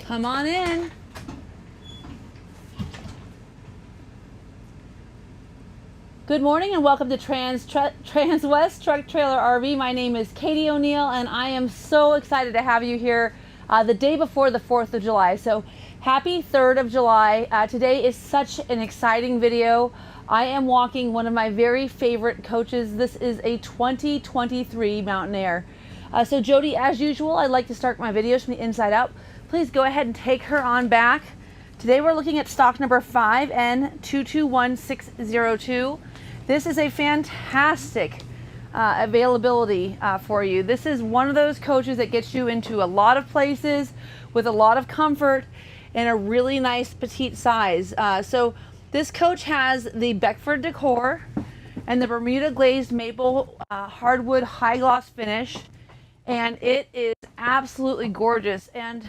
Come on in. Good morning and welcome to Transwest Truck Trailer RV. My name is Katie O'Neill and I am so excited to have you here the day before the 4th of July. So happy 3rd of July. Today is such an exciting video. I am walking one of my very favorite coaches. This is a 2023 Mountain Aire. So Jody, as usual, I'd like to start my videos from the inside out. Please go ahead and take her on back. Today we're looking at stock number 5N221602. This is a fantastic availability for you. This is one of those coaches that gets you into a lot of places with a lot of comfort and a really nice petite size. So this coach has the Beckford decor and the Bermuda glazed maple hardwood high gloss finish, and it is absolutely gorgeous. And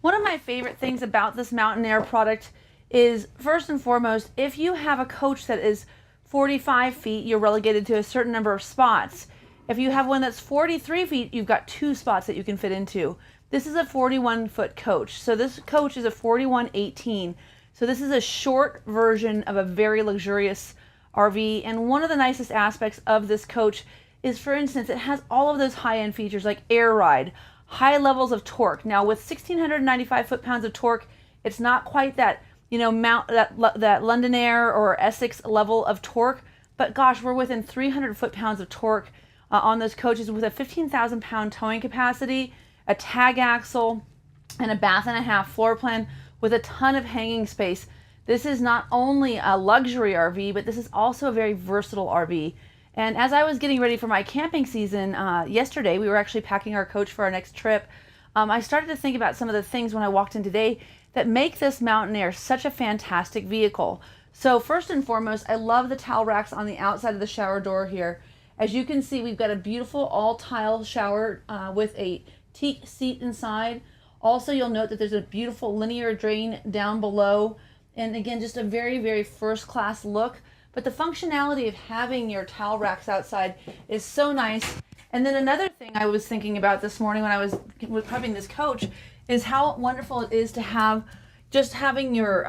one of my favorite things about this Mountain Aire product is, first and foremost, if you have a coach that is 45 feet, you're relegated to a certain number of spots. If you have one that's 43 feet, you've got 2 spots that you can fit into. This is a 41-foot coach. So this coach is a 4118. So this is a short version of a very luxurious RV. And one of the nicest aspects of this coach is, for instance, it has all of those high-end features like air ride, high levels of torque. Now with 1,695 foot-pounds of torque, it's not quite that, you know, that London Aire or Essex level of torque, but gosh, we're within 300 foot-pounds of torque on those coaches with a 15,000-pound towing capacity, a tag axle, and a bath-and-a-half floor plan with a ton of hanging space. This is not only a luxury RV, but this is also a very versatile RV. And as I was getting ready for my camping season yesterday, we were actually packing our coach for our next trip. I started to think about some of the things when I walked in today that make this Mountain Aire such a fantastic vehicle. So first and foremost, I love the towel racks on the outside of the shower door here. As you can see, we've got a beautiful all tile shower with a teak seat inside. Also, you'll note that there's a beautiful linear drain down below. And again, just a very, very first class look. But the functionality of having your towel racks outside is so nice. And then another thing I was thinking about this morning when I was prepping this coach is how wonderful it is to have just having your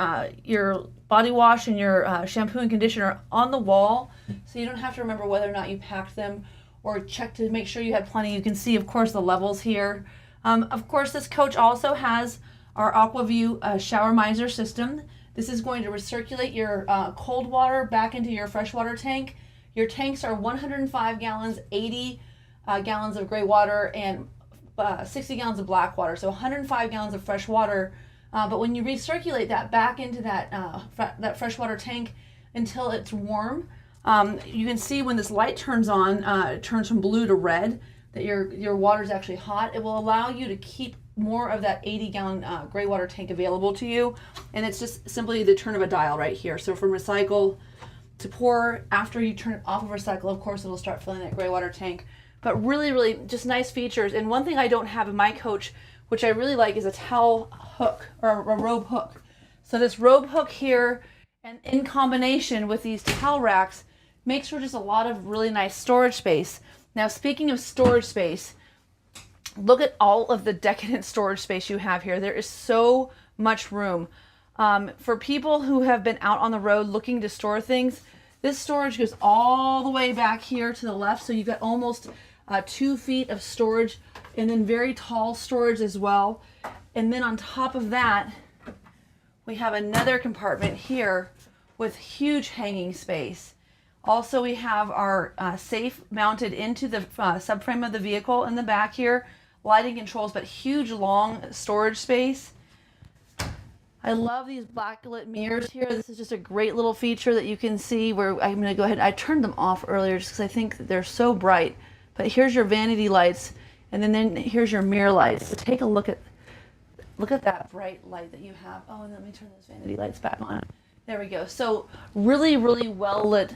body wash and your shampoo and conditioner on the wall, so you don't have to remember whether or not you packed them or check to make sure you had plenty. You can see, of course, the levels here. Of course, this coach also has our AquaView shower miser system. This is going to recirculate your cold water back into your freshwater tank. Your tanks are 105 gallons, 80 gallons of gray water, and 60 gallons of black water. So 105 gallons of fresh water. But when you recirculate that back into that freshwater tank until it's warm, you can see when this light turns on, it turns from blue to red, that your water is actually hot. It will allow you to keep more of that 80-gallon gray water tank available to you. And it's just simply the turn of a dial right here. So from recycle to pour, after you turn it off of recycle, of course, it'll start filling that gray water tank. But really, really just nice features. And one thing I don't have in my coach, which I really like, is a towel hook or a robe hook. So this robe hook here, and in combination with these towel racks, makes for just a lot of really nice storage space. Now, speaking of storage space, look at all of the decadent storage space you have here. There is so much room. For people who have been out on the road looking to store things, this storage goes all the way back here to the left. So you've got almost 2 feet of storage, and then very tall storage as well. And then on top of that, we have another compartment here with huge hanging space. Also, we have our safe mounted into the subframe of the vehicle in the back here. Lighting controls, but huge long storage space. I love these backlit mirrors here. This is just a great little feature that you can see where I'm going to go ahead. I turned them off earlier just because I think that they're so bright. But here's your vanity lights, and then here's your mirror lights. So take a look at that bright light that you have. Oh, and let me turn those vanity lights back on. There we go. So really, really well lit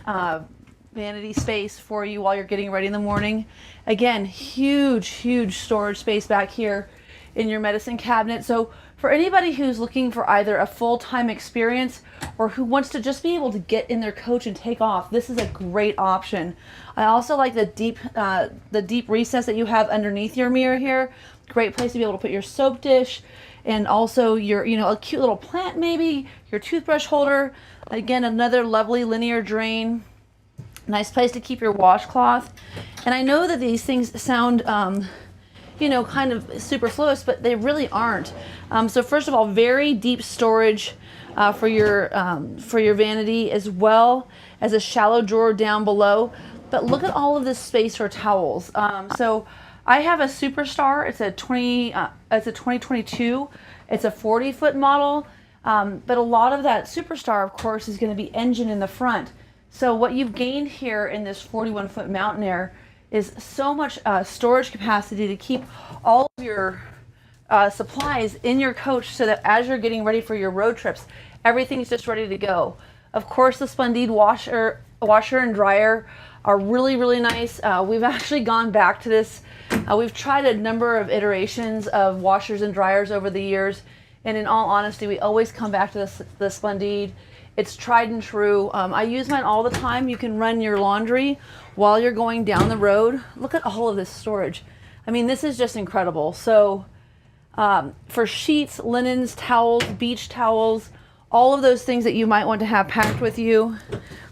vanity space for you while you're getting ready in the morning. Again, huge storage space back here in your medicine cabinet. So for anybody who's looking for either a full-time experience or who wants to just be able to get in their coach and take off, this is a great option. I also like the deep recess that you have underneath your mirror here. Great place to be able to put your soap dish. and also your, you know, a cute little plant, maybe your toothbrush holder. Again, another lovely linear drain. Nice place to keep your washcloth. And I know that these things sound, you know, kind of superfluous, but they really aren't. So first of all, very deep storage for your vanity, as well as a shallow drawer down below. But look at all of this space for towels. So I have a Superstar. It's a 2022. It's a 40-foot model. But a lot of that Superstar, of course, is going to be engine in the front. So what you've gained here in this 41-foot Mountain Aire is so much storage capacity to keep all of your supplies in your coach, so that as you're getting ready for your road trips, everything's just ready to go. Of course, the Splendide washer and dryer are really, really nice. We've actually gone back to this. We've tried a number of iterations of washers and dryers over the years, and in all honesty, we always come back to the Splendide. It's tried and true. I use mine all the time. You can run your laundry while you're going down the road. Look at all of this storage. I mean, this is just incredible. So for sheets, linens, towels, beach towels, all of those things that you might want to have packed with you.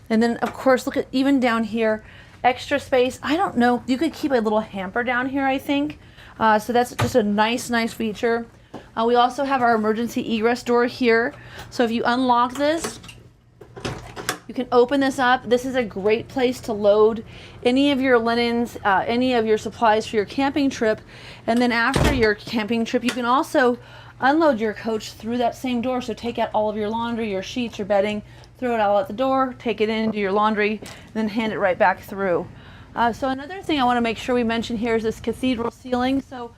And then, of course, look at even down here, extra space. I don't know, you could keep a little hamper down here, I think. So that's just a nice feature. We also have our emergency egress door here. So if you unlock this, you can open this up. This is a great place to load any of your linens, any of your supplies for your camping trip. And then after your camping trip, you can also unload your coach through that same door. So take out all of your laundry, your sheets, your bedding, throw it all out the door, take it in, do your laundry, and then hand it right back through. So another thing I want to make sure we mention here is this cathedral ceiling. So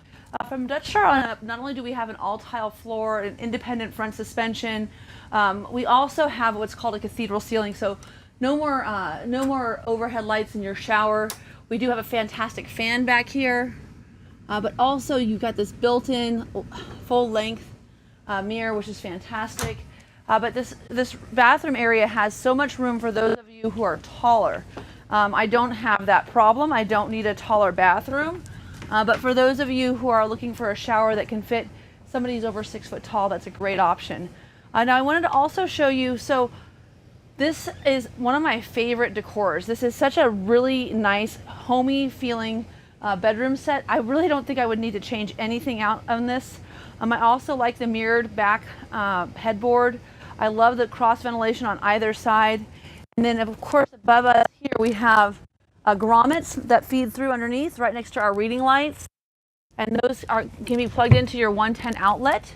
from Dutch Star on up, not only do we have an all-tile floor, an independent front suspension, we also have what's called a cathedral ceiling. So no more overhead lights in your shower. We do have a fantastic fan back here, but also you've got this built-in full-length mirror, which is fantastic. But this bathroom area has so much room for those of you who are taller. I don't have that problem. I don't need a taller bathroom. But for those of you who are looking for a shower that can fit somebody who's over 6 foot tall, that's a great option. Now I wanted to also show you, so this is one of my favorite decors. This is such a really nice, homey feeling bedroom set. I really don't think I would need to change anything out on this. I also like the mirrored back headboard. I love the cross ventilation on either side. And then of course above us here we have grommets that feed through underneath right next to our reading lights. And those can be plugged into your 110 outlet.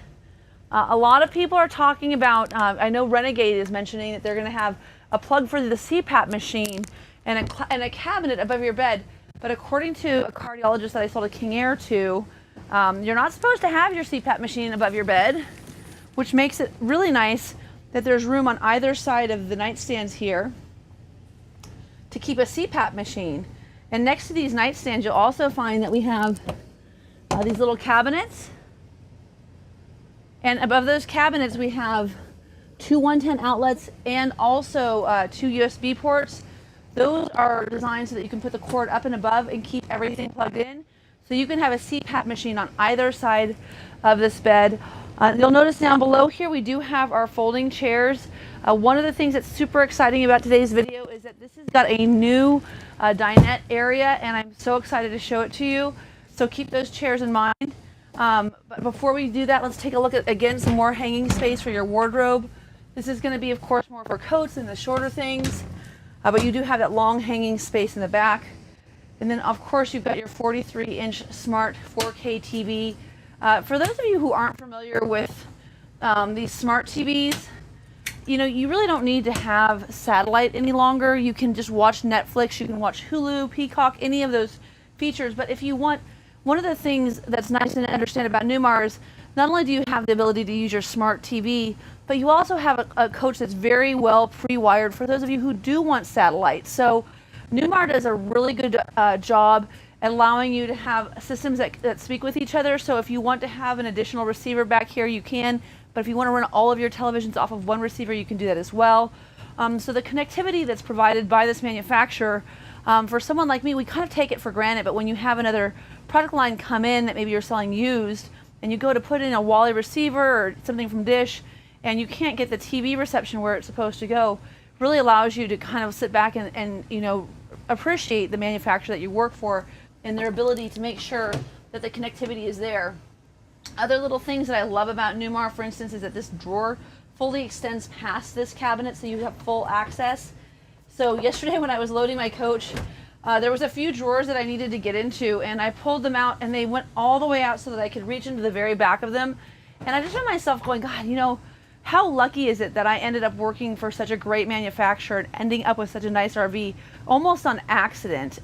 A lot of people are talking about, I know Renegade is mentioning that they're going to have a plug for the CPAP machine and a cabinet above your bed. But according to a cardiologist that I sold a King Air to, you're not supposed to have your CPAP machine above your bed, which makes it really nice that there's room on either side of the nightstands here to keep a CPAP machine. And next to these nightstands, you'll also find that we have these little cabinets. And above those cabinets, we have two 110 outlets and also two USB ports. Those are designed so that you can put the cord up and above and keep everything plugged in. So you can have a CPAP machine on either side of this bed. You'll notice down below here we do have our folding chairs. One of the things that's super exciting about today's video is that this has got a new dinette area, and I'm so excited to show it to you. So keep those chairs in mind. But before we do that, let's take a look at, again, some more hanging space for your wardrobe. This is going to be, of course, more for coats and the shorter things, but you do have that long hanging space in the back. And then, of course, you've got your 43-inch smart 4K TV. For those of you who aren't familiar with these smart TVs, you know, you really don't need to have satellite any longer. You can just watch Netflix, you can watch Hulu, Peacock, any of those features. But if you want, one of the things that's nice to understand about Newmar is not only do you have the ability to use your smart TV, but you also have a coach that's very well pre-wired for those of you who do want satellite. So Newmar does a really good job at allowing you to have systems that speak with each other. So if you want to have an additional receiver back here, you can. But if you want to run all of your televisions off of one receiver, you can do that as well. So the connectivity that's provided by this manufacturer, for someone like me, we kind of take it for granted. But when you have another product line come in that maybe you're selling used, and you go to put in a Wally receiver or something from Dish, and you can't get the TV reception where it's supposed to go, really allows you to kind of sit back and you know, appreciate the manufacturer that you work for and their ability to make sure that the connectivity is there. Other little things that I love about Newmar, for instance, is that this drawer fully extends past this cabinet, so you have full access. So yesterday when I was loading my coach, there was a few drawers that I needed to get into, and I pulled them out, and they went all the way out so that I could reach into the very back of them. And I just found myself going, God, you know, how lucky is it that I ended up working for such a great manufacturer and ending up with such a nice RV almost on accident.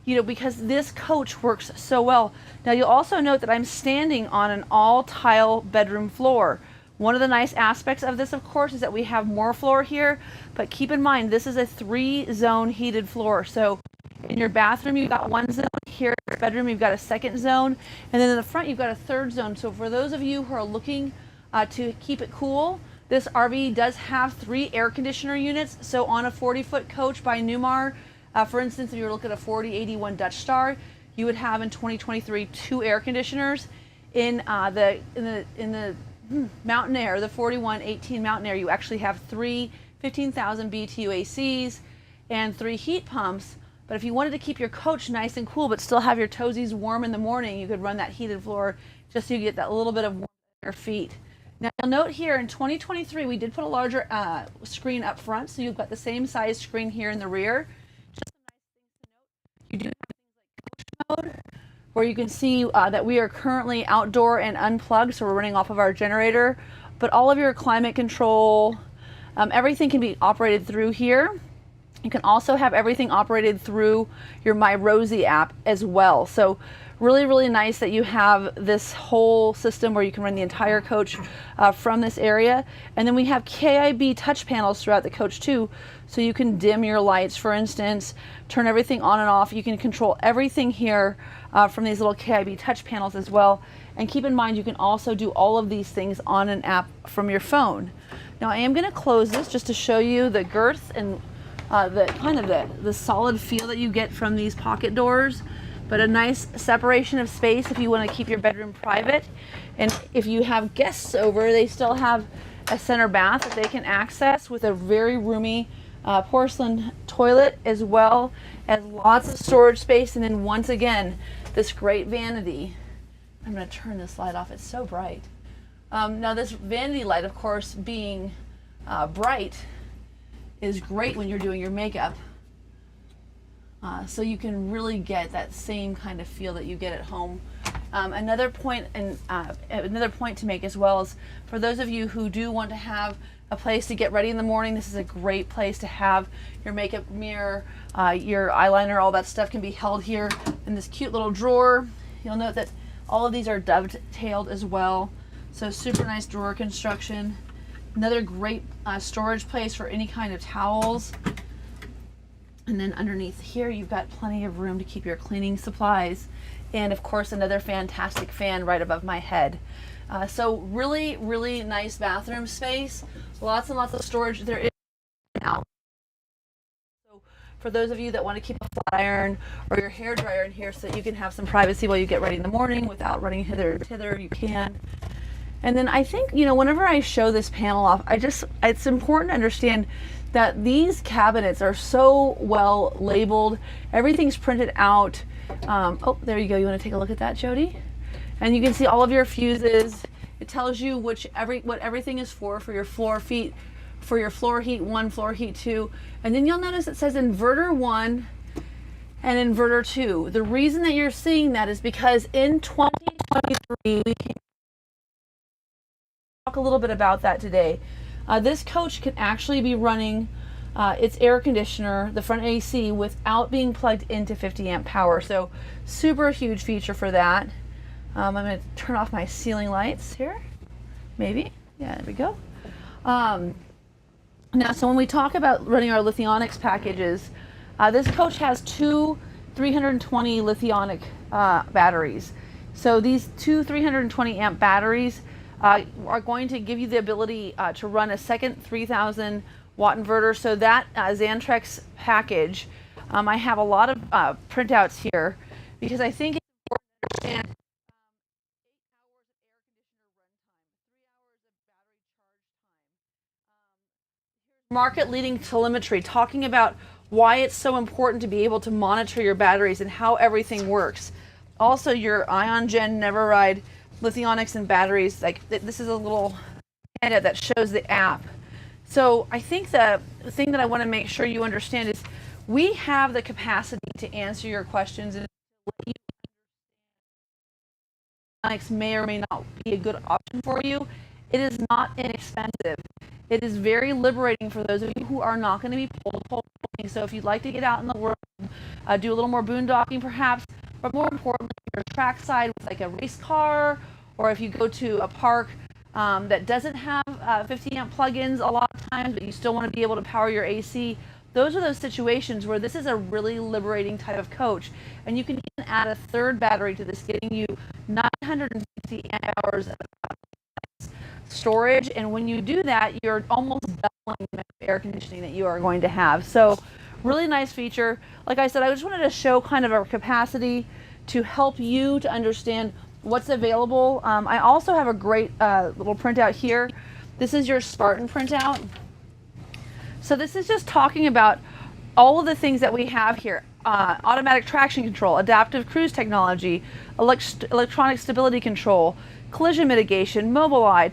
You know, because this coach works so well. Now you'll also note that I'm standing on an all tile bedroom floor. One of the nice aspects of this, of course, is that we have more floor here, but keep in mind, this is a 3-zone heated floor. So in your bathroom, you've got 1 zone. Here in your bedroom, you've got a 2nd zone. And then in the front, you've got a 3rd zone. So for those of you who are looking to keep it cool, this RV does have 3 air conditioner units. So on a 40-foot coach by Newmar, for instance, if you were looking at a 4081 Dutch Star, you would have in 2023 2 air conditioners. In the Mountain Aire, the 4118 Mountain Aire, you actually have 3 15,000 BTU ACs and 3 heat pumps. But if you wanted to keep your coach nice and cool but still have your toesies warm in the morning, you could run that heated floor just so you get that little bit of warmth in your feet. Now you'll note here in 2023 we did put a larger screen up front, so you've got the same size screen here in the rear. Just some nice things to note. You do have things like coach mode, where you can see that we are currently outdoor and unplugged, so we're running off of our generator. But all of your climate control, everything can be operated through here. You can also have everything operated through your My Rosie app as well. So really, really nice that you have this whole system where you can run the entire coach from this area. And then we have KIB touch panels throughout the coach too. So you can dim your lights, for instance, turn everything on and off. You can control everything here from these little KIB touch panels as well. And keep in mind, you can also do all of these things on an app from your phone. Now I am going to close this just to show you the girth and the solid feel that you get from these pocket doors, but a nice separation of space if you want to keep your bedroom private. And if you have guests over, they still have a center bath that they can access with a very roomy porcelain toilet, as well as lots of storage space. And then once again, this great vanity. I'm going to turn this light off, it's so bright. Now this vanity light, of course, being bright, is great when you're doing your makeup. So you can really get that same kind of feel that you get at home. Another point to make as well is for those of you who do want to have a place to get ready in the morning, this is a great place to have your makeup mirror, your eyeliner, all that stuff can be held here in this cute little drawer. You'll note that all of these are dovetailed as well. So super nice drawer construction. Another great storage place for any kind of towels. And then underneath here, you've got plenty of room to keep your cleaning supplies. And of course, another fantastic fan right above my head. So really, really nice bathroom space. Lots and lots of storage. There is now. So for those of you that want to keep a flat iron or your hair dryer in here so that you can have some privacy while you get ready in the morning without running hither and thither, you can. And then I think, you know, whenever I show this panel off, it's important to understand that these cabinets are so well labeled. Everything's printed out. Oh, there you go. You want to take a look at that, Jody? And you can see all of your fuses. It tells you what everything is for your floor heat 1, floor heat 2. And then you'll notice it says inverter 1 and inverter 2. The reason that you're seeing that is because in 2023, we can talk a little bit about that today. This coach can actually be running its air conditioner, the front AC, without being plugged into 50 amp power. So super huge feature for that. I'm going to turn off my ceiling lights here. Maybe. Yeah, there we go. Now, so when we talk about running our lithionics packages, this coach has 2 320 lithionic batteries. So these 2 320 amp batteries are going to give you the ability to run a second 3,000 watt inverter. So that Xantrex package, I have a lot of printouts here because I think it's important to understand 8 hours market leading telemetry, talking about why it's so important to be able to monitor your batteries and how everything works. Also, your ion gen never ride lithionics and batteries. Like this is a little handout that shows the app. So I think the thing that I want to make sure you understand is we have the capacity to answer your questions, and lithionics may or may not be a good option for you. It is not inexpensive. It is very liberating for those of you who are not going to be pulling. So if you'd like to get out in the world, do a little more boondocking perhaps, but more importantly, your trackside with like a race car, or if you go to a park that doesn't have 50 amp plugins a lot of times, but you still want to be able to power your AC, those are those situations where this is a really liberating type of coach. And you can even add a third battery to this, getting you 950 amp hours of storage, and when you do that, you're almost doubling the air conditioning that you are going to have. So really nice feature. Like I said, I just wanted to show kind of our capacity to help you to understand what's available. I also have a great little printout here. This is your Spartin printout. So this is just talking about all of the things that we have here. Automatic traction control, adaptive cruise technology, electronic stability control, collision mitigation, Mobileye,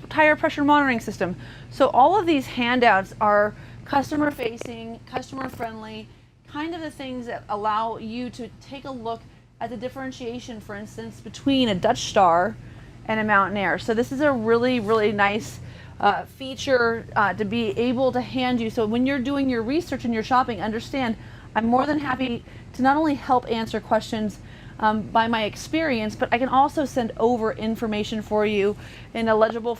tire pressure monitoring system. So all of these handouts are customer facing, customer friendly, kind of the things that allow you to take a look at the differentiation, for instance, between a Dutch Star and a Mountain Aire. So this is a really, really nice feature to be able to hand you. So when you're doing your research and your shopping, understand I'm more than happy to not only help answer questions by my experience, but I can also send over information for you in a legible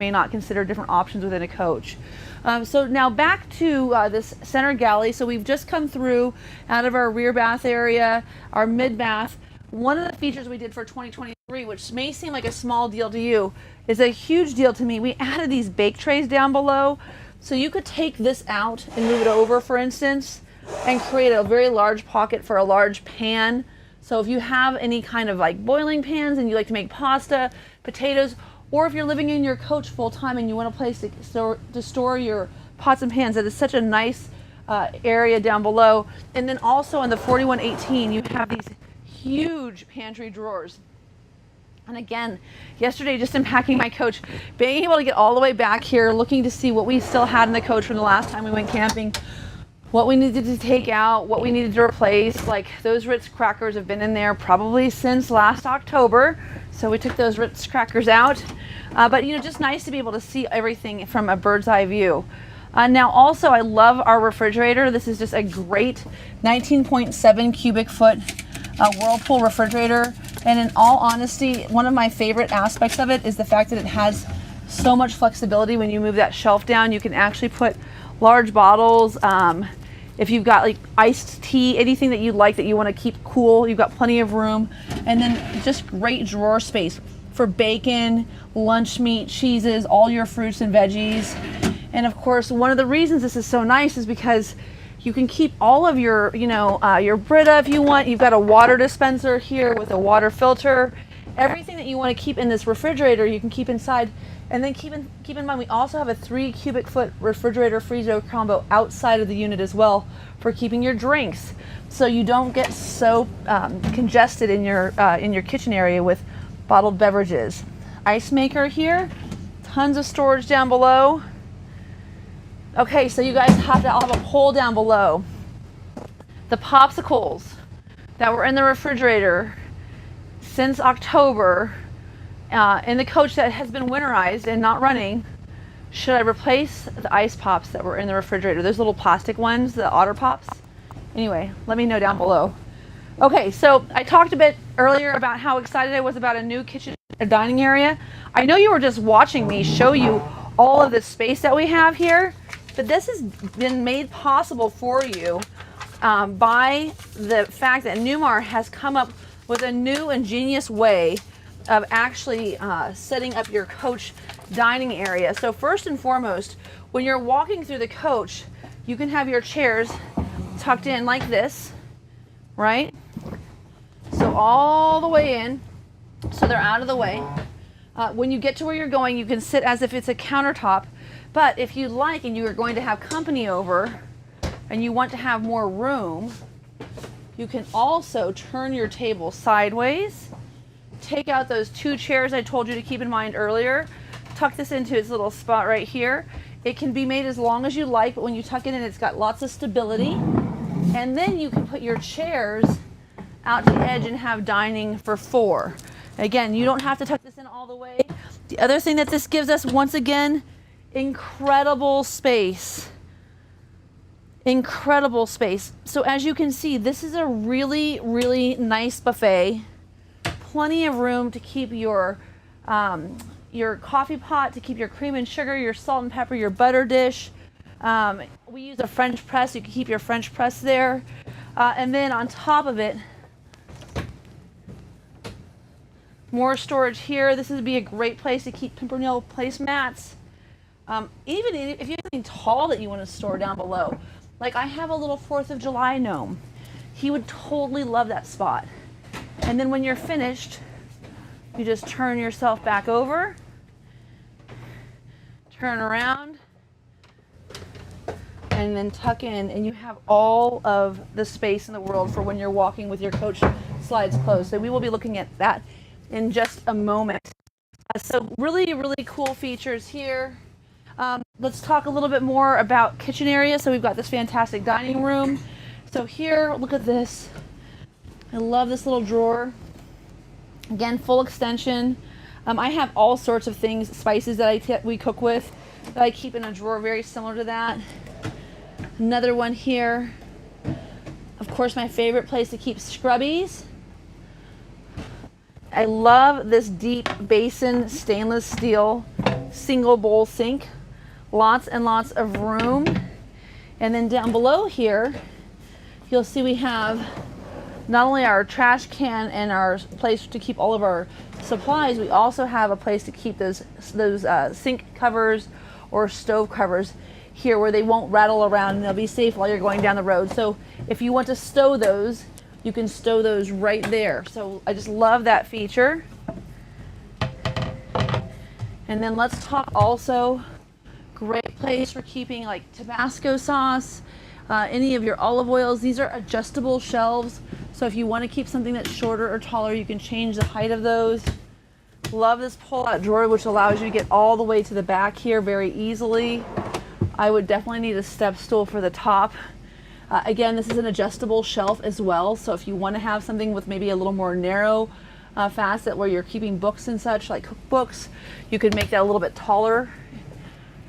may not consider different options within a coach. So now back to this center galley. So we've just come through out of our rear bath area, our mid bath. One of the features we did for 2023, which may seem like a small deal to you, is a huge deal to me. We added these bake trays down below. So you could take this out and move it over, for instance, and create a very large pocket for a large pan. So if you have any kind of like boiling pans and you like to make pasta, potatoes, or if you're living in your coach full time and you want a place to store your pots and pans, that is such a nice area down below. And then also on the 4118, you have these huge pantry drawers. And again, yesterday, just unpacking my coach, being able to get all the way back here, looking to see what we still had in the coach from the last time we went camping, what we needed to take out, what we needed to replace. Like those Ritz crackers have been in there probably since last October. So we took those Ritz crackers out. But you know, just nice to be able to see everything from a bird's eye view. Now also, I love our refrigerator. This is just a great 19.7 cubic foot Whirlpool refrigerator. And in all honesty, one of my favorite aspects of it is the fact that it has so much flexibility. When you move that shelf down, you can actually put large bottles. If you've got like iced tea, anything that you like that you want to keep cool, you've got plenty of room. And then just great drawer space for bacon, lunch meat, cheeses, all your fruits and veggies. And of course, one of the reasons this is so nice is because you can keep all of your, your Brita if you want. You've got a water dispenser here with a water filter. Everything that you want to keep in this refrigerator, you can keep inside. And then keep in mind, we also have a 3 cubic foot refrigerator freezer combo outside of the unit as well for keeping your drinks, so you don't get so congested in your kitchen area with bottled beverages. Ice maker here, tons of storage down below. Okay, so you guys have to have a poll down below. The popsicles that were in the refrigerator since October in the coach that has been winterized and not running, should I replace the ice pops that were in the refrigerator? Those little plastic ones, the Otter Pops. Anyway, let me know down below. Okay, so I talked a bit earlier about how excited I was about a new kitchen and dining area. I know you were just watching me show you all of the space that we have here, but this has been made possible for you by the fact that Newmar has come up with a new ingenious way of actually setting up your coach dining area. So first and foremost, when you're walking through the coach, you can have your chairs tucked in like this, right? So all the way in, so they're out of the way. When you get to where you're going, you can sit as if it's a countertop, but if you like and you are going to have company over and you want to have more room, you can also turn your table sideways, take out those 2 chairs I told you to keep in mind earlier, tuck this into its little spot right here. It can be made as long as you like, but when you tuck it in, it's got lots of stability. And then you can put your chairs out to the edge and have dining for 4. Again, you don't have to tuck this in all the way. The other thing that this gives us, once again, incredible space. Incredible space. So as you can see, this is a really, really nice buffet. Plenty of room to keep your coffee pot, to keep your cream and sugar, your salt and pepper, your butter dish. We use a French press. You can keep your French press there. And then on top of it, more storage here. This would be a great place to keep Pimpernel placemats. Even if you have something tall that you want to store down below. Like I have a little 4th of July gnome. He would totally love that spot. And then when you're finished, you just turn yourself back over, turn around, and then tuck in, and you have all of the space in the world for when you're walking with your coach slides closed. So we will be looking at that in just a moment. So really, really cool features here. Let's talk a little bit more about kitchen area. So we've got this fantastic dining room. So here, look at this. I love this little drawer. Again, full extension. I have all sorts of things, spices that we cook with, that I keep in a drawer very similar to that. Another one here. Of course, my favorite place to keep scrubbies. I love this deep basin stainless steel single bowl sink. Lots and lots of room. And then down below here, you'll see we have not only our trash can and our place to keep all of our supplies, we also have a place to keep those sink covers or stove covers here where they won't rattle around and they'll be safe while you're going down the road. So if you want to stow those, you can stow those right there. So I just love that feature. And then let's talk also, great place for keeping like Tabasco sauce, any of your olive oils. These are adjustable shelves. So if you want to keep something that's shorter or taller, you can change the height of those. Love this pull-out drawer, which allows you to get all the way to the back here very easily. I would definitely need a step stool for the top. Again, this is an adjustable shelf as well. So if you want to have something with maybe a little more narrow facet where you're keeping books and such, like cookbooks, you could make that a little bit taller.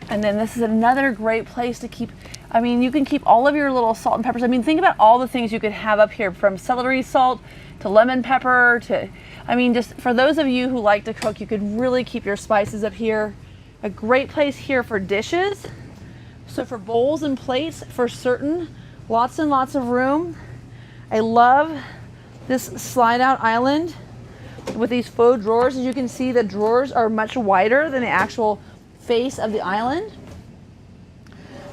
And then this is another great place to keep, I mean, you can keep all of your little salt and peppers. I mean, think about all the things you could have up here, from celery salt to lemon pepper to, I mean, just for those of you who like to cook, you could really keep your spices up here. A great place here for dishes. So for bowls and plates, for certain, lots and lots of room. I love this slide out island with these faux drawers. As you can see, the drawers are much wider than the actual face of the island,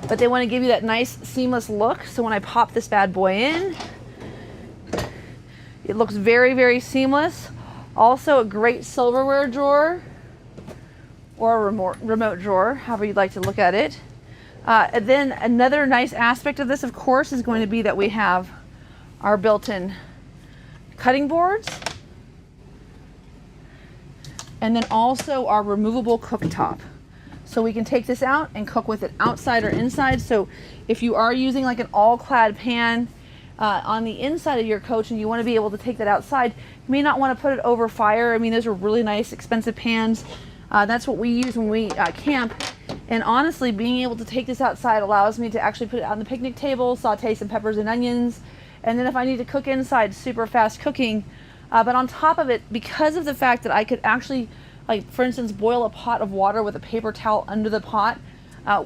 but they want to give you that nice seamless look. So when I pop this bad boy in, it looks very, very seamless. Also a great silverware drawer or a remote drawer, however you'd like to look at it. And then another nice aspect of this, of course, is going to be that we have our built-in cutting boards, and then also our removable cooktop. So we can take this out and cook with it outside or inside. So if you are using like an all-clad pan on the inside of your coach and you want to be able to take that outside, you may not want to put it over fire. I mean, those are really nice, expensive pans. That's what we use when we camp. And honestly, being able to take this outside allows me to actually put it on the picnic table, saute some peppers and onions, and then if I need to cook inside, super fast cooking. But on top of it, because of the fact that I could actually, like for instance, boil a pot of water with a paper towel under the pot,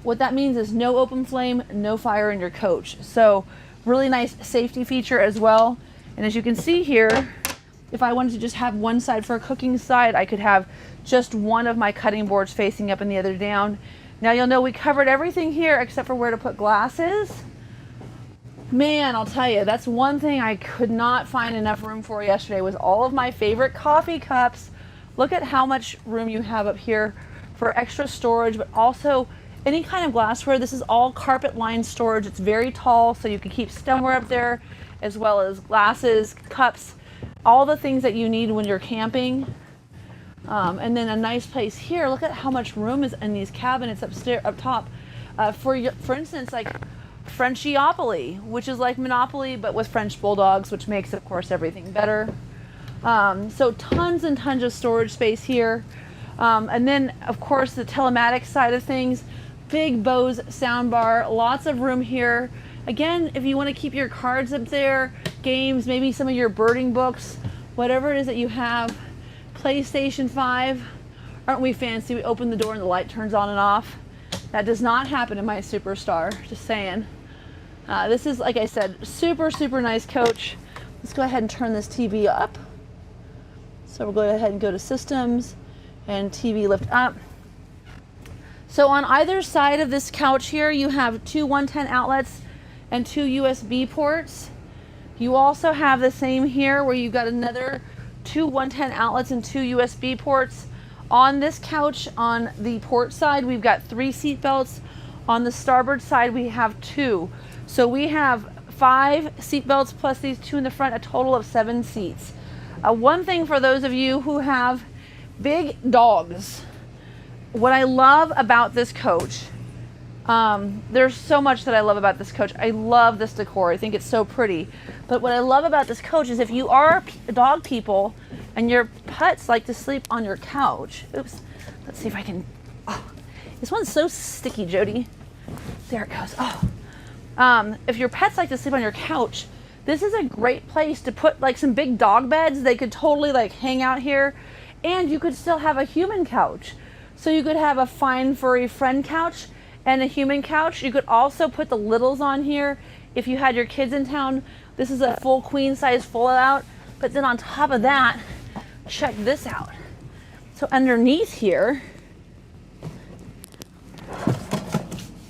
what that means is no open flame, no fire in your coach. So really nice safety feature as well. And as you can see here, if I wanted to just have one side for a cooking side, I could have just one of my cutting boards facing up and the other down. Now you'll know we covered everything here except for where to put glasses. Man, I'll tell you, that's one thing I could not find enough room for yesterday was all of my favorite coffee cups. Look at how much room you have up here for extra storage, but also any kind of glassware. This is all carpet lined storage. It's very tall, so you can keep stemware up there, as well as glasses, cups, all the things that you need when you're camping. And then a nice place here. Look at how much room is in these cabinets upstairs, up top. For instance, like Frenchiopoly, which is like Monopoly, but with French bulldogs, which makes, of course, everything better. So tons and tons of storage space here. And then, of course, the telematics side of things. Big Bose soundbar, lots of room here. Again, if you want to keep your cards up there, games, maybe some of your birding books, whatever it is that you have. PlayStation 5. Aren't we fancy? We open the door and the light turns on and off. That does not happen in my Superstar, just saying. This is, like I said, super, super nice coach. Let's go ahead and turn this TV up. So we'll go ahead and go to systems and TV lift up. So on either side of this couch here, you have two 110 outlets and two USB ports. You also have the same here where you've got another two 110 outlets and two USB ports. On this couch, on the port side, we've got 3 seat belts. On the starboard side, we have 2. So we have 5 seat belts plus these 2 in the front, a total of 7 seats. One thing for those of you who have big dogs, what I love about this coach, there's so much that I love about this coach. I love this decor. I think it's so pretty. But what I love about this coach is if you are dog people and your pets like to sleep on your couch. Oops. Let's see if I can. Oh, this one's so sticky, Jody. There it goes. Oh. If your pets like to sleep on your couch, this is a great place to put like some big dog beds. They could totally like hang out here, and you could still have a human couch. So you could have a fine furry friend couch and a human couch. You could also put the littles on here if you had your kids in town. This is a full queen size full out. But then on top of that, check this out. So underneath here,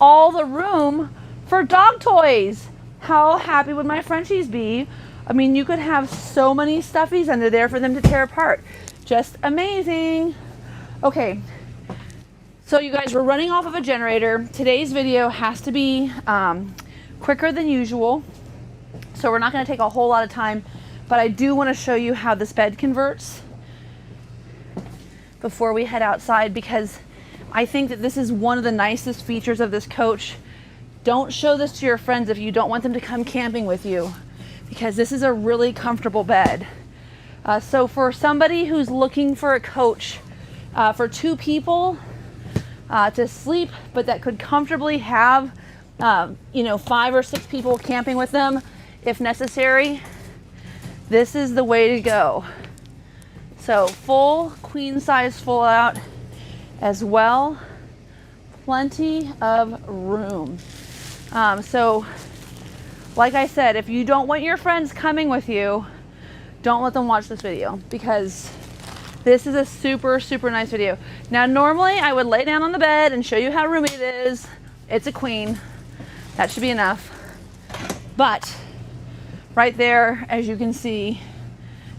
all the room for dog toys. How happy would my Frenchies be? I mean, you could have so many stuffies under there for them to tear apart. Just amazing. Okay. So you guys, we're running off of a generator. Today's video has to be quicker than usual. So we're not going to take a whole lot of time, but I do want to show you how this bed converts before we head outside, because I think that this is one of the nicest features of this coach. Don't show this to your friends if you don't want them to come camping with you, because this is a really comfortable bed. So for somebody who's looking for a coach for 2 people, to sleep, but that could comfortably have, 5 or 6 people camping with them if necessary, this is the way to go. So full queen size full out as well. Plenty of room. So like I said, if you don't want your friends coming with you, don't let them watch this video, because this is a super, super nice video. Now, normally I would lay down on the bed and show you how roomy it is. It's a queen. That should be enough. But right there, as you can see,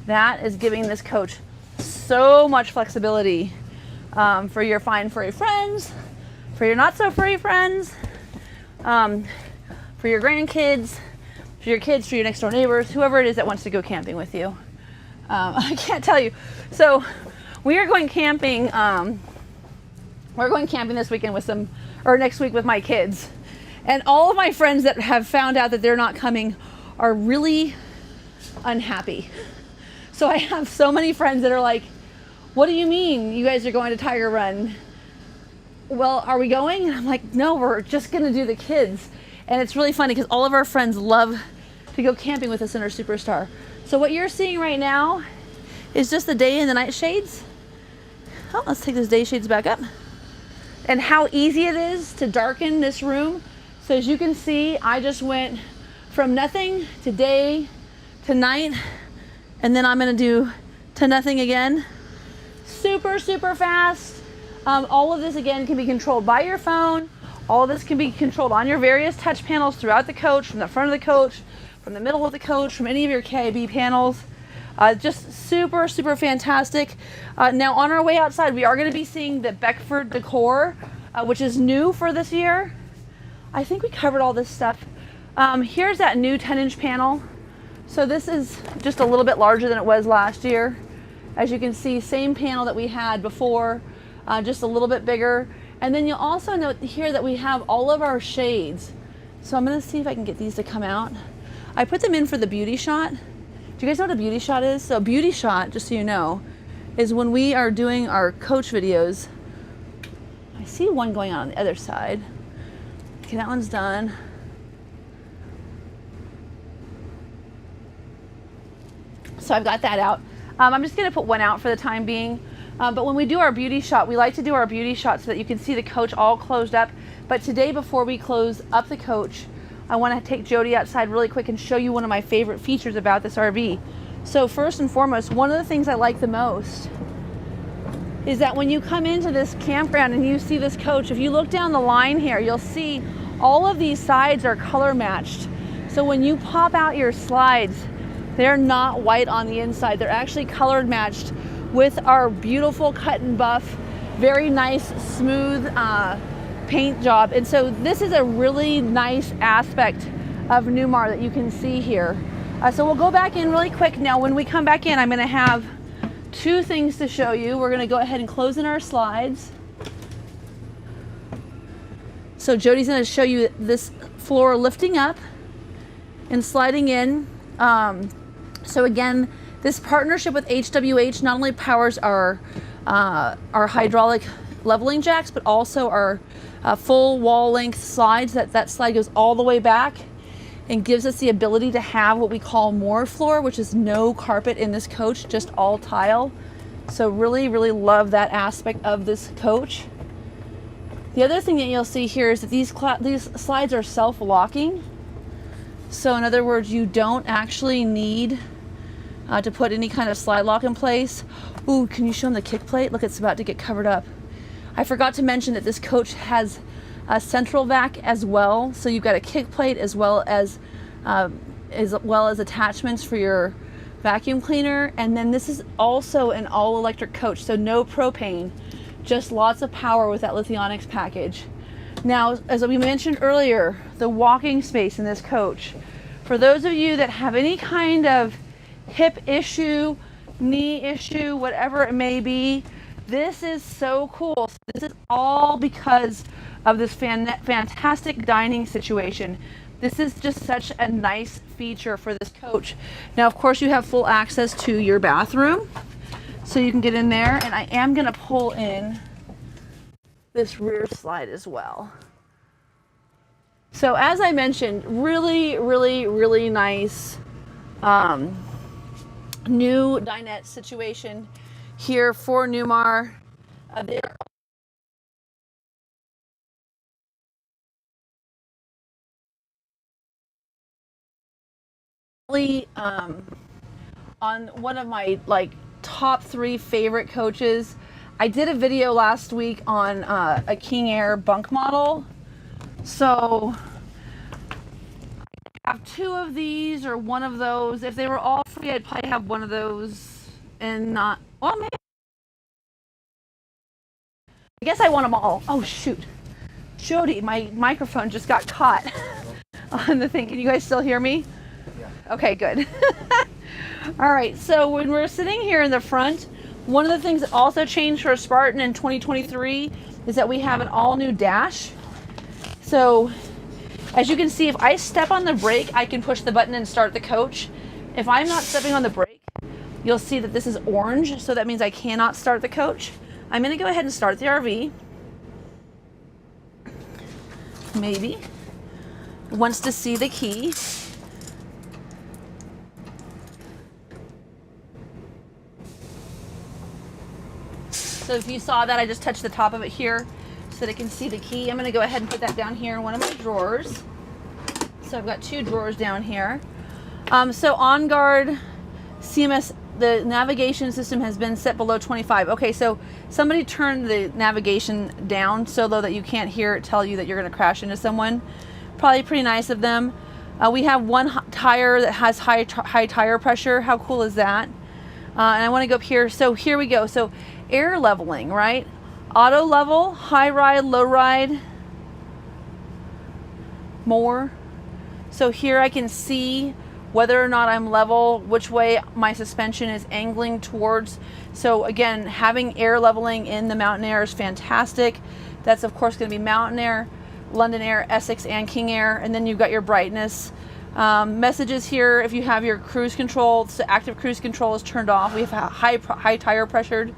that is giving this coach so much flexibility for your fine furry friends, for your not so furry friends, for your grandkids, for your kids, for your next door neighbors, whoever it is that wants to go camping with you. I can't tell you. So we are going camping. We're going camping this weekend next week with my kids. And all of my friends that have found out that they're not coming are really unhappy. So I have so many friends that are like, what do you mean you guys are going to Tiger Run? Well, are we going? And I'm like, no, we're just going to do the kids. And it's really funny because all of our friends love to go camping with us in our Superstar. So what you're seeing right now is just the day and the night shades. Oh, let's take those day shades back up. And how easy it is to darken this room. So as you can see, I just went from nothing to day to night, and then I'm gonna do to nothing again. Super, super fast. All of this again can be controlled by your phone All of this can be controlled on your various touch panels throughout the coach, from the front of the coach, from the middle of the coach, from any of your KIB panels. Just super, super fantastic. Now on our way outside, we are going to be seeing the Beckford decor, which is new for this year. I think we covered all this stuff. Here's that new 10-inch panel. So this is just a little bit larger than it was last year. As you can see, same panel that we had before, just a little bit bigger. And then you'll also note here that we have all of our shades. So I'm going to see if I can get these to come out. I put them in for the beauty shot. Do you guys know what a beauty shot is? So a beauty shot, just so you know, is when we are doing our coach videos. I see one going on the other side. Okay, that one's done. So I've got that out. I'm just gonna put one out for the time being. But when we do our beauty shot, we like to do our beauty shot so that you can see the coach all closed up. But today, before we close up the coach, I want to take Jody outside really quick and show you one of my favorite features about this RV. So first and foremost, one of the things I like the most is that when you come into this campground and you see this coach, if you look down the line here, you'll see all of these sides are color matched. So when you pop out your slides, they're not white on the inside. They're actually colored matched with our beautiful cut and buff, very nice, smooth paint job. And so this is a really nice aspect of Newmar that you can see here. So we'll go back in really quick. Now when we come back in, I'm going to have two things to show you. We're going to go ahead and close in our slides. So Jody's going to show you this floor lifting up and sliding in. So again, this partnership with HWH not only powers our hydraulic leveling jacks, but also our full wall length slides. That slide goes all the way back and gives us the ability to have what we call more floor, which is no carpet in this coach, just all tile. So really, really love that aspect of this coach. The other thing that you'll see here is that these slides are self-locking. So in other words, you don't actually need to put any kind of slide lock in place. Ooh, can you show them the kick plate? Look, it's about to get covered up. I forgot to mention that this coach has a central vac as well. So you've got a kick plate as well as attachments for your vacuum cleaner. And then this is also an all electric coach. So no propane, just lots of power with that Lithionics package. Now, as we mentioned earlier, the walking space in this coach, for those of you that have any kind of hip issue, knee issue, whatever it may be, this is so cool. This is all because of this fantastic dining situation. This is just such a nice feature for this coach. Now, of course, you have full access to your bathroom, so you can get in there. And I am going to pull in this rear slide as well. So as I mentioned, really, really, really nice new dinette situation here for Newmar. They're on one of my top 3 favorite coaches. I did a video last week on a King Air bunk model. So I have 2 of these or one of those. If they were all free, I'd probably have one of those and not, well, maybe. I guess I want them all. Oh, shoot. Jody, my microphone just got caught on the thing. Can you guys still hear me? Yeah. Okay, good. All right, so when we're sitting here in the front, one of the things that also changed for Spartin in 2023 is that we have an all-new dash. So as you can see, if I step on the brake, I can push the button and start the coach. If I'm not stepping on the brake, you'll see that this is orange, so that means I cannot start the coach. I'm going to go ahead and start the RV. Maybe. Wants to see the key. So if you saw that, I just touched the top of it here so that it can see the key. I'm going to go ahead and put that down here in one of my drawers. So I've got 2 drawers down here. So On Guard CMS the navigation system has been set below 25. Okay, so somebody turned the navigation down so low that you can't hear it tell you that you're going to crash into someone. Probably pretty nice of them. We have one tire that has high tire pressure. How cool is that? And I want to go up here. So here we go. So air leveling, right? Auto level, high ride, low ride, more. So here I can see whether or not I'm level, which way my suspension is angling towards. So again, having air leveling in the Mountain Aire is fantastic. That's of course going to be Mountain Aire, London Aire, Essex, and King Aire. And then you've got your brightness. Messages here, if you have your cruise control, so active cruise control is turned off. We have high tire pressured.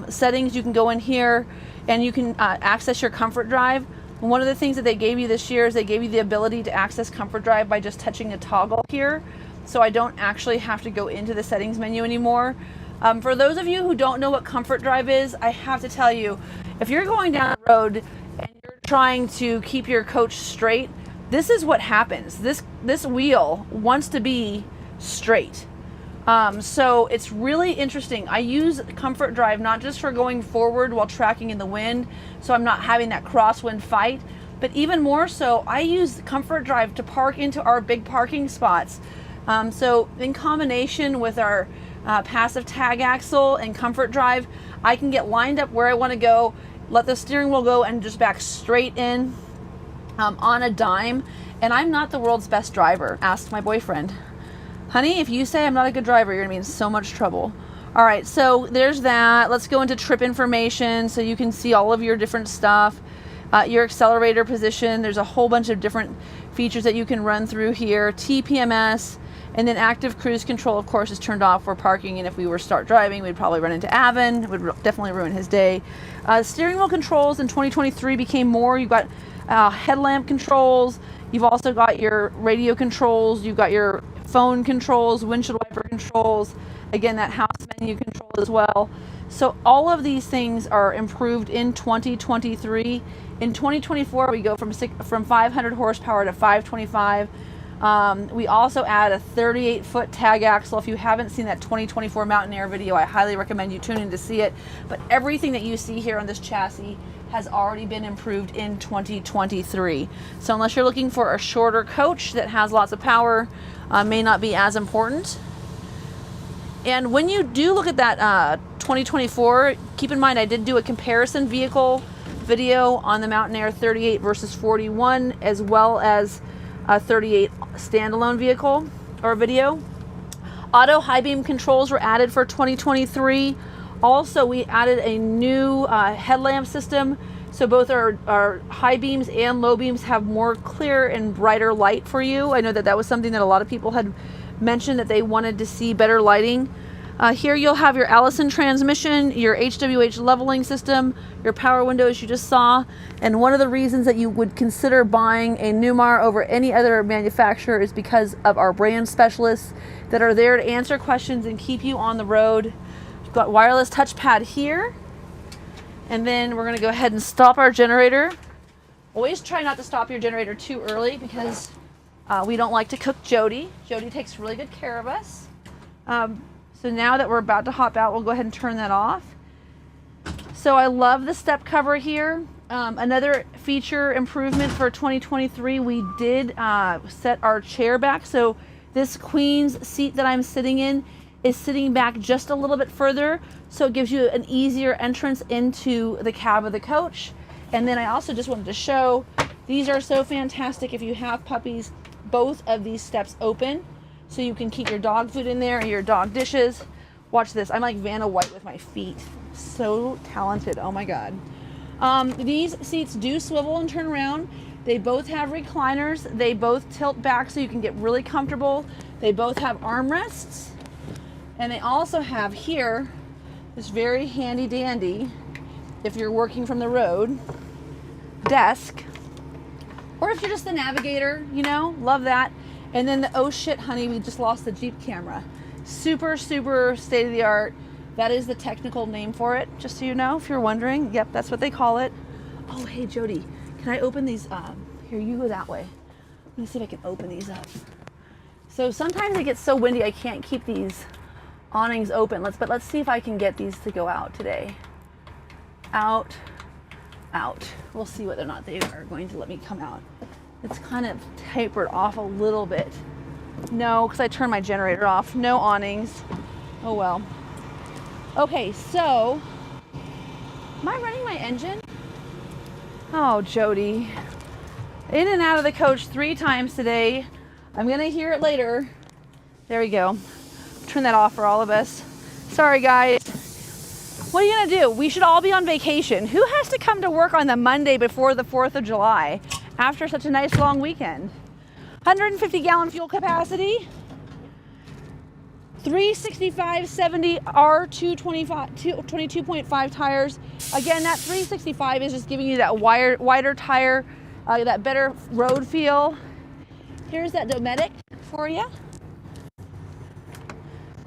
Settings, you can go in here and you can access your comfort drive. And one of the things that they gave you this year is they gave you the ability to access comfort drive by just touching a toggle here. So I don't actually have to go into the settings menu anymore. For those of you who don't know what comfort drive is, I have to tell you, if you're going down the road and you're trying to keep your coach straight, this is what happens. This wheel wants to be straight. So it's really interesting. I use comfort drive not just for going forward while tracking in the wind, so I'm not having that crosswind fight, but even more so, I use comfort drive to park into our big parking spots. So in combination with our passive tag axle and comfort drive, I can get lined up where I want to go, let the steering wheel go, and just back straight in on a dime. And I'm not the world's best driver. Ask my boyfriend. Honey, if you say I'm not a good driver, you're gonna be in so much trouble. All right, so there's that. Let's go into trip information so you can see all of your different stuff. Your accelerator position, there's a whole bunch of different features that you can run through here. TPMS, and then active cruise control, of course, is turned off for parking, and if we were to start driving, we'd probably run into Avon. It would definitely ruin his day. Steering wheel controls in 2023 became more. You've got headlamp controls. You've also got your radio controls. You've got your phone controls, windshield wiper controls, again that house menu control as well. So all of these things are improved in 2023. In 2024 we go from 500 horsepower to 525. We also add a 38-foot tag axle. If you haven't seen that 2024 Mountain Aire video, I highly recommend you tune in to see it. But everything that you see here on this chassis has already been improved in 2023. So unless you're looking for a shorter coach that has lots of power, may not be as important. And when you do look at that 2024, keep in mind I did do a comparison vehicle video on the Mountain Aire 38 versus 41, as well as a 38 standalone vehicle or video. Auto high beam controls were added for 2023. Also, we added a new headlamp system, so both our high beams and low beams have more clear and brighter light for you. I know that was something that a lot of people had mentioned, that they wanted to see better lighting. Here you'll have your Allison transmission, your HWH leveling system, your power windows you just saw, and one of the reasons that you would consider buying a Newmar over any other manufacturer is because of our brand specialists that are there to answer questions and keep you on the road. You've got wireless touchpad here, and then we're going to go ahead and stop our generator. Always try not to stop your generator too early because we don't like to cook Jody. Jody takes really good care of us. So now that we're about to hop out, we'll go ahead and turn that off. So I love the step cover here. Another feature improvement for 2023, we did set our chair back. So this queen's seat that I'm sitting in is sitting back just a little bit further, so it gives you an easier entrance into the cab of the coach. And then I also just wanted to show, these are so fantastic if you have puppies. Both of these steps open, so you can keep your dog food in there, your dog dishes. Watch this, I'm like Vanna White with my feet. So talented, oh my God. These seats do swivel and turn around. They both have recliners. They both tilt back so you can get really comfortable. They both have armrests. And they also have here this very handy dandy, if you're working from the road, desk. Or if you're just the navigator, you know, love that. And then the, oh shit, honey, we just lost the Jeep camera. Super, super state-of-the-art. That is the technical name for it, just so you know, if you're wondering. Yep, that's what they call it. Oh, hey, Jody, can I open these? Here, you go that way. Let me see if I can open these up. So sometimes it gets so windy I can't keep these awnings open. Let's see if I can get these to go out today. Out, out. We'll see whether or not they are going to let me come out. It's kind of tapered off a little bit. No, because I turned my generator off. No awnings. Oh well. Okay, so am I running my engine? Oh, Jody. In and out of the coach 3 times today. I'm gonna hear it later. There we go. Turn that off for all of us. Sorry, guys. What are you gonna do? We should all be on vacation. Who has to come to work on the Monday before the 4th of July after such a nice long weekend? 150 gallon fuel capacity. 365/70 R222.5 tires. Again, that 365 is just giving you that wider tire, that better road feel. Here's that Dometic for you.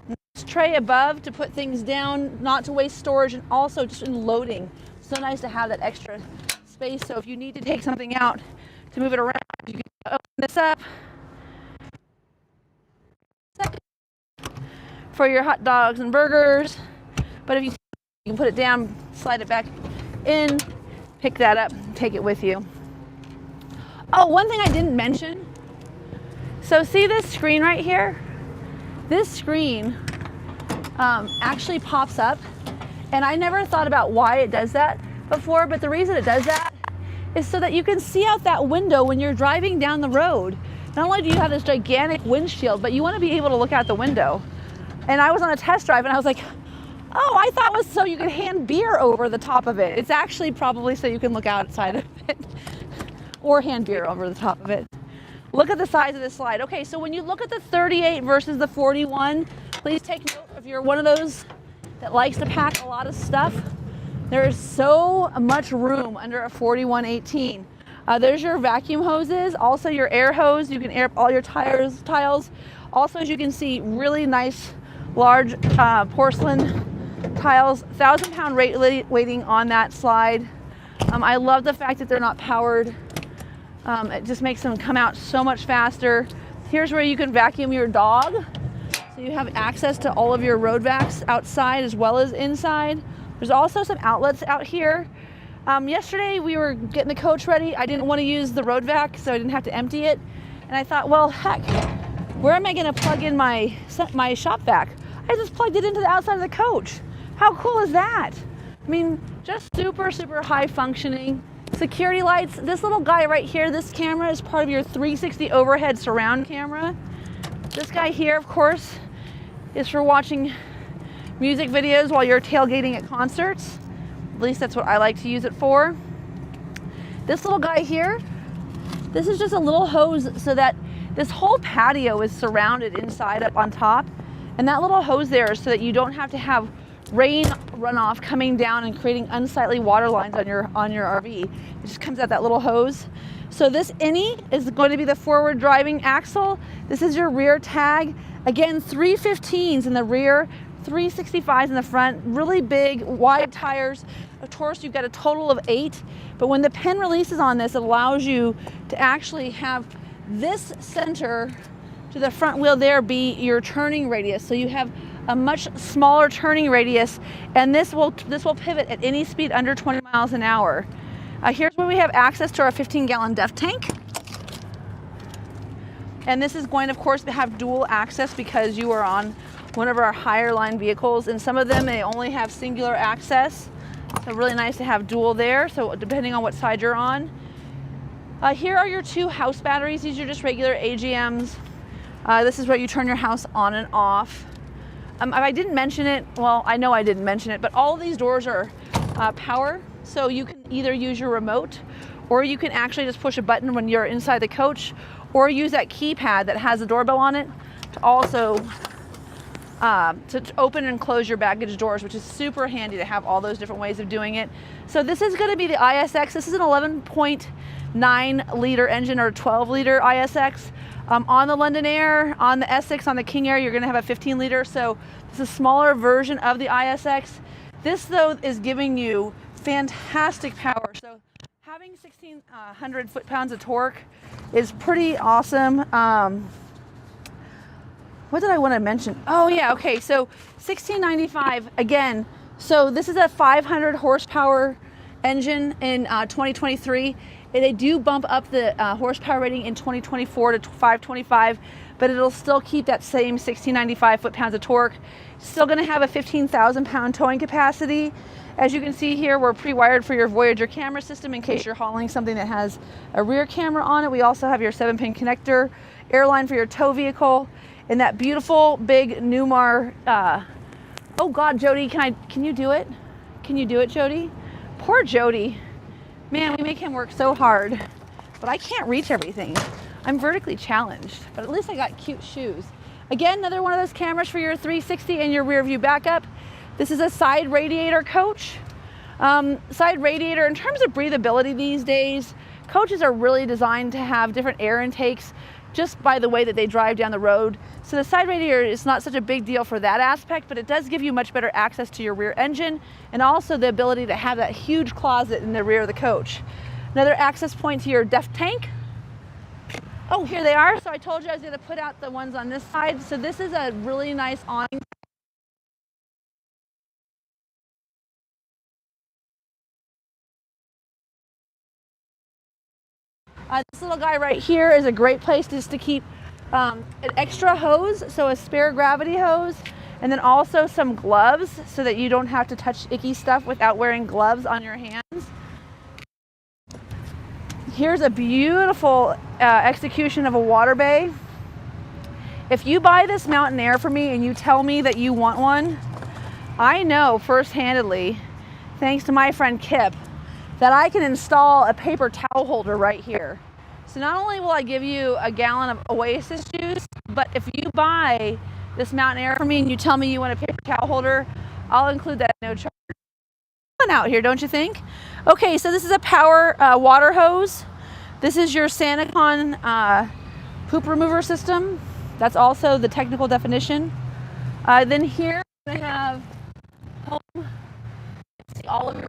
Nice tray above to put things down, not to waste storage, and also just in loading. So nice to have that extra space. So if you need to take something out to move it around, you can open this up for your hot dogs and burgers. But if you can put it down, slide it back in, pick that up, take it with you. Oh, one thing I didn't mention. So see this screen right here? This screen actually pops up, and I never thought about why it does that before, but the reason it does that is so that you can see out that window when you're driving down the road. Not only do you have this gigantic windshield, but you want to be able to look out the window. And I was on a test drive and I was like, oh, I thought it was so you could hand beer over the top of it. It's actually probably so you can look outside of it or hand beer over the top of it. Look at the size of this slide. Okay, so when you look at the 38 versus the 41, please take note if you're one of those that likes to pack a lot of stuff. There is so much room under a 4118. There's your vacuum hoses, also your air hose. You can air all your tiles. Also, as you can see, really nice large porcelain tiles, 1,000-pound weighting on that slide. I love the fact that they're not powered. It just makes them come out so much faster. Here's where you can vacuum your dog. So you have access to all of your road vacs outside as well as inside. There's also some outlets out here. Yesterday we were getting the coach ready. I didn't want to use the road vac, so I didn't have to empty it. And I thought, well, heck, where am I going to plug in my shop vac? I just plugged it into the outside of the coach. How cool is that? I mean, just super, super high functioning. Security lights. This little guy right here, this camera is part of your 360 overhead surround camera. This guy here, of course, is for watching music videos while you're tailgating at concerts. At least that's what I like to use it for. This little guy here, this is just a little hose so that this whole patio is surrounded inside up on top. And that little hose there is so that you don't have to have rain runoff coming down and creating unsightly water lines on your RV. It just comes out that little hose. So this innie is going to be the forward driving axle. This is your rear tag. Again, 315s in the rear, 365s in the front, really big, wide tires. Of course, you've got a total of 8, but when the pin releases on this, it allows you to actually have this center to the front wheel there be your turning radius. So you have a much smaller turning radius, and this will pivot at any speed under 20 miles an hour. Here's where we have access to our 15-gallon DEF tank. And this is going, of course, to have dual access because you are on one of our higher line vehicles, and some of them, they only have singular access. So really nice to have dual there, so depending on what side you're on. Here are your 2 house batteries. These are just regular AGMs. This is where you turn your house on and off. If I didn't mention it, well, I know I didn't mention it, but all of these doors are power, so you can either use your remote, or you can actually just push a button when you're inside the coach, or use that keypad that has a doorbell on it to also to open and close your baggage doors, which is super handy to have all those different ways of doing it. So this is going to be the ISX. This is an 11.9 liter engine, or 12 liter ISX. On the London Aire, on the Essex, on the King Aire, you're going to have a 15 liter. So it's a smaller version of the ISX. This, though, is giving you fantastic power. So having 1,600 foot-pounds of torque is pretty awesome. What did I want to mention? Oh yeah, okay, so 1695 again. So this is a 500 horsepower engine in 2023. They do bump up the horsepower rating in 2024 to 525, but it'll still keep that same 1695 foot-pounds of torque. Still going to have a 15,000 pound towing capacity. As you can see here, we're pre-wired for your Voyager camera system in case you're hauling something that has a rear camera on it. We also have your 7-pin connector, airline for your tow vehicle, and that beautiful big Newmar. Oh God, Jody, can you do it? Can you do it, Jody? Poor Jody. Man, we make him work so hard, but I can't reach everything. I'm vertically challenged, but at least I got cute shoes. Again, another one of those cameras for your 360 and your rear view backup. This is a side radiator coach. Side radiator, in terms of breathability these days, coaches are really designed to have different air intakes just by the way that they drive down the road. So the side radiator is not such a big deal for that aspect, but it does give you much better access to your rear engine and also the ability to have that huge closet in the rear of the coach. Another access point to your DEF tank. Oh, here they are. So I told you I was going to put out the ones on this side. So this is a really nice awning. This little guy right here is a great place just to keep an extra hose, so a spare gravity hose, and then also some gloves so that you don't have to touch icky stuff without wearing gloves on your hands. Here's a beautiful execution of a water bay. If you buy this Mountain Aire for me and you tell me that you want one, I know first-handedly, thanks to my friend Kip, that I can install a paper towel holder right here. So not only will I give you a gallon of Oasis juice, but if you buy this Mountain Aire for me and you tell me you want a paper towel holder, I'll include that at no charge. Fun out here, don't you think? Okay, so this is a power water hose. This is your Sanacon poop remover system. That's also the technical definition. Then here I have home. See all of your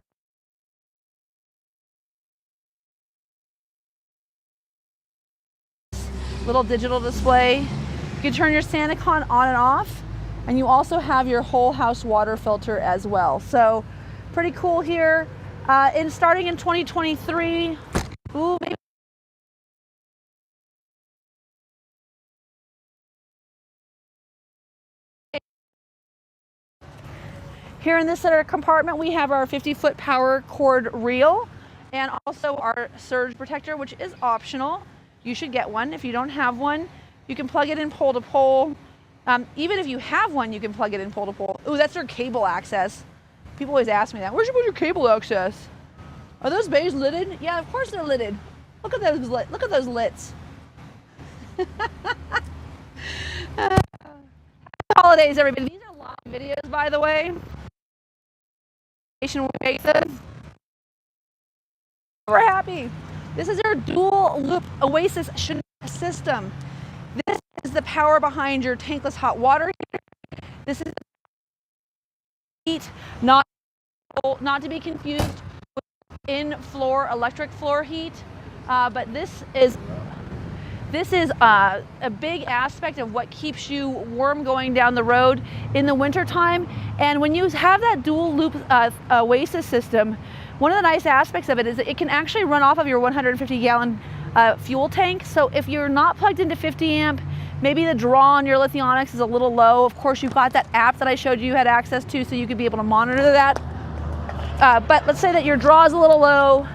little digital display. You can turn your Sanacon on and off, and you also have your whole house water filter as well. So pretty cool here. Starting in 2023, ooh, maybe here in this center compartment, we have our 50-foot power cord reel and also our surge protector, which is optional. You should get one. If you don't have one, you can plug it in pole to pole. Even if you have one, you can plug it in pole to pole. Ooh, that's your cable access. People always ask me that. Where'd you put your cable access? Are those bays lidded? Yeah, of course they're lidded. Look at those look at those lits. Holidays, everybody. These are long videos, by the way. We make them. We're happy. This is our dual loop Oasis system. This is the power behind your tankless hot water heater. This is heat, not to be confused with in-floor electric floor heat, but this is a big aspect of what keeps you warm going down the road in the wintertime. And when you have that dual loop Oasis system, one of the nice aspects of it is that it can actually run off of your 150-gallon fuel tank. So if you're not plugged into 50 amp, maybe the draw on your Lithionics is a little low. Of course, you've got that app that I showed you had access to, so you could be able to monitor that. But let's say that your draw is a little low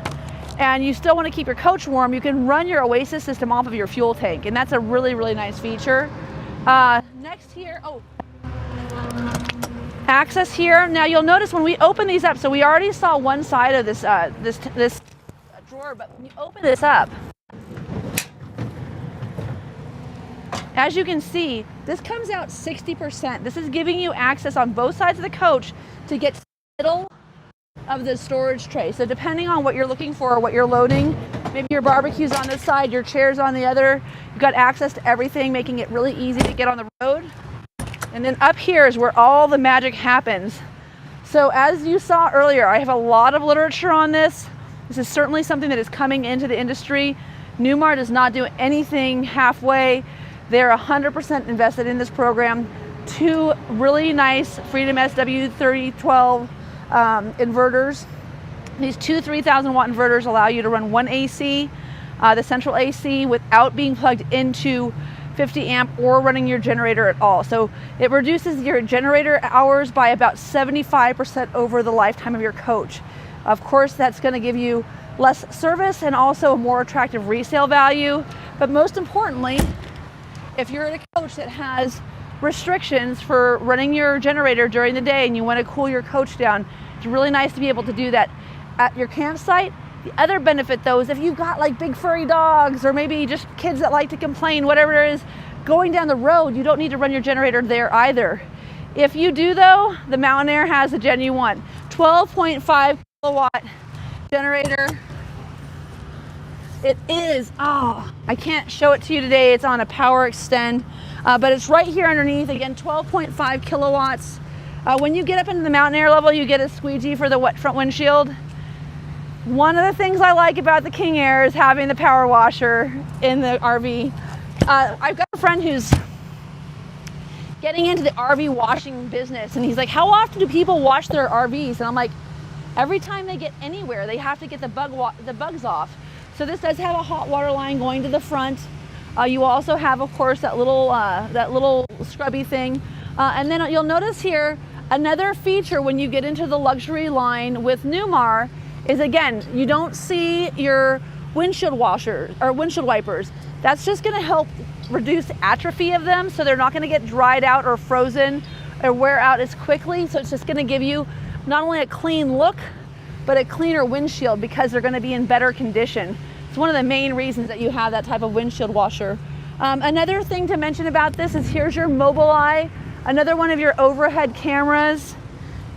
and you still want to keep your coach warm, you can run your Oasis system off of your fuel tank, and that's a really, really nice feature. Next here, access here. Now you'll notice when we open these up, so we already saw one side of this this drawer, but when you open this up, as you can see, this comes out 60%. This is giving you access on both sides of the coach to get middle of the storage tray. So depending on what you're looking for or what you're loading, maybe your barbecue's on this side, your chair's on the other, you've got access to everything, making it really easy to get on the road. And then up here is where all the magic happens. So as you saw earlier, I have a lot of literature on this. This is certainly something that is coming into the industry. Newmar does not do anything halfway. They're 100% invested in this program. 2 really nice Freedom SW3012 inverters. These 2 3,000 watt inverters allow you to run 1 AC, the central AC, without being plugged into 50 amp or running your generator at all. So it reduces your generator hours by about 75% over the lifetime of your coach. Of course, that's going to give you less service and also a more attractive resale value. But most importantly, if you're in a coach that has restrictions for running your generator during the day and you want to cool your coach down, it's really nice to be able to do that at your campsite. The other benefit though is if you've got like big furry dogs or maybe just kids that like to complain, whatever it is, going down the road, you don't need to run your generator there either. If you do though, the Mountain Aire has a Gen U1 12.5 kilowatt generator. It is, I can't show it to you today. It's on a power extend, but it's right here underneath. Again, 12.5 kilowatts. When you get up into the Mountain Aire level, you get a squeegee for the wet front windshield. One of the things I like about the King Aire is having the power washer in the RV. I've got a friend who's getting into the RV washing business, and he's like, how often do people wash their RVs? And I'm like, every time they get anywhere, they have to get the bugs off. So this does have a hot water line going to the front. You also have, of course, that little scrubby thing. And then you'll notice here, another feature when you get into the luxury line with Newmar is, again, you don't see your windshield washers or windshield wipers. That's just going to help reduce atrophy of them, so they're not going to get dried out or frozen or wear out as quickly. So it's just going to give you not only a clean look, but a cleaner windshield because they're going to be in better condition. It's one of the main reasons that you have that type of windshield washer. Another thing to mention about this is here's your Mobileye, another one of your overhead cameras.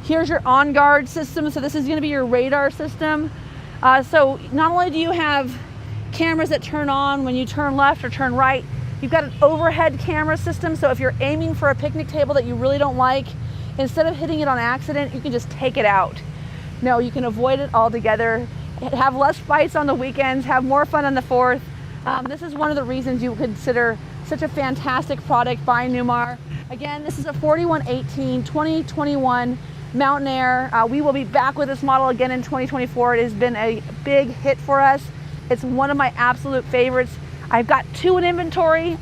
Here's your on-guard system. So this is going to be your radar system. So not only do you have cameras that turn on when you turn left or turn right, you've got an overhead camera system. So if you're aiming for a picnic table that you really don't like, instead of hitting it on accident, you can just take it out. No, you can avoid it altogether, have less fights on the weekends, have more fun on the 4th. This is one of the reasons you consider such a fantastic product by Newmar. Again, this is a 4118 2021 Mountain Aire. We will be back with this model again in 2024. It has been a big hit for us. It's one of my absolute favorites. I've got 2 in inventory.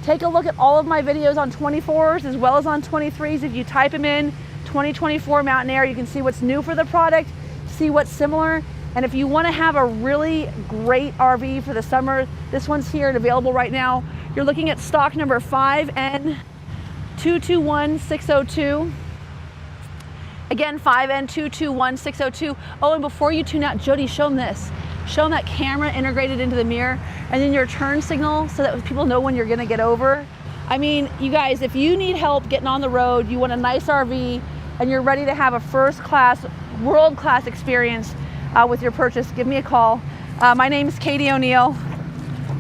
Take a look at all of my videos on 24s as well as on 23s. If you type them in, 2024 Mountain Aire, you can see what's new for the product, see what's similar. And if you want to have a really great RV for the summer, this one's here and available right now. You're looking at stock number 5N221602. Again, 5N221602. Oh, and before you tune out, Jody, show them this. Show them that camera integrated into the mirror and then your turn signal so that people know when you're going to get over. I mean, you guys, if you need help getting on the road, you want a nice RV, and you're ready to have a first-class, world-class experience with your purchase, give me a call. My name is Katie O'Neill.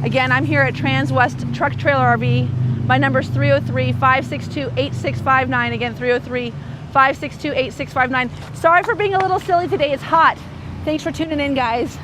Again, I'm here at Transwest Truck Trailer RV. My number is 303-562-8659. Again, 303-562-8659. Sorry for being a little silly today. It's hot. Thanks for tuning in, guys.